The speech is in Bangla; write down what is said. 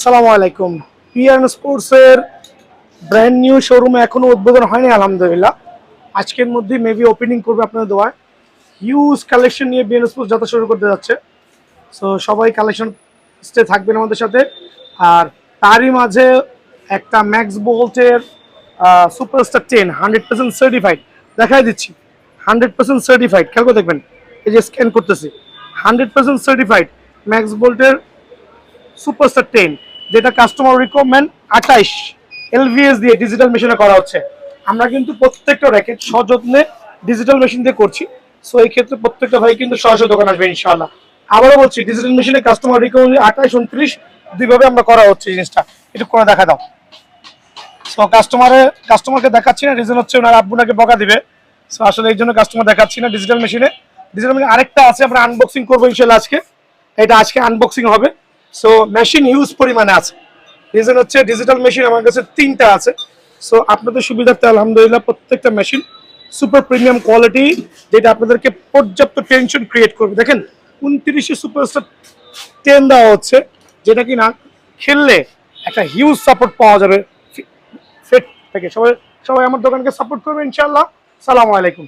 আসসালামু আলাইকুম। পিএন স্পোর্টসের ব্র্যান্ড নিউ শোরুমে এখনো উদ্বোধন হয়নি আলহামদুলিল্লাহ। আজকের মধ্যে মেবি ওপেনিং করবে আপনাদের দোয়ায়। হিউজ কালেকশন নিয়ে পিএন স্পোর্টস যাত্রা শুরু করতে যাচ্ছে। সো সবাই কালেকশন স্টে থাকবেন আমাদের সাথে। আর তারই মাঝে একটা ম্যাক্স বোল্টের সুপারস্টার 10 100% সার্টিফাইড দেখাই দিচ্ছি। 100% সার্টিফাইড, খেয়াল করে দেখবেন। এই যে স্ক্যান করতেছি, 100% সার্টিফাইড ম্যাক্স বোল্টের সুপারস্টার 10, যেটা কাস্টমার রিকোয়ারমেন্ট 28 এলভিএস দিয়ে ডিজিটাল মেশিনে করা হচ্ছে। আমরা কিন্তু প্রত্যেকটা র্যাকেট সযত্নে ডিজিটাল মেশিন দিয়ে করছি। সো এই ক্ষেত্রে প্রত্যেকটা ভাই কিন্তু সরাসরি দোকান আসবে ইনশাআল্লাহ। আবারও বলছি, ডিজিটাল মেশিনে কাস্টমার রিকোয়ারমেন্ট 28 29 দুইভাবে আমরা করা হচ্ছে জিনিসটা। একটু করে দেখা দাও। সো কাস্টমারকে দেখাচ্ছি না, রিজন হচ্ছে ওনার আব্বু নাকি বকা দিবে। সো আসলে এই জন্য কাস্টমার দেখাচ্ছি না ডিজিটাল মেশিনে। আরেকটা আছে, আমরা আনবক্সিং করবো ইনশাআল্লাহ আজকে। এটা আজকে আনবক্সিং হবে। সো মেশিন হিউজ পরিমাণে আছে। রিজন হচ্ছে ডিজিটাল মেশিন আমার কাছে 3টা আছে। সো আপনাদের সুবিধার্থে আলহামদুলিল্লাহ প্রত্যেকটা মেশিন সুপার প্রিমিয়াম কোয়ালিটি, যেটা আপনাদেরকে পর্যাপ্ত টেনশন ক্রিয়েট করবে। দেখেন 29 সুপারস্টার 10 দেওয়া হচ্ছে, যেটা কি না খেললে একটা হিউজ সাপোর্ট পাওয়া যাবে ফিট থেকে। সবাই সবাই আমার দোকানকে সাপোর্ট করবে ইনশাআল্লাহ। সালামু আলাইকুম।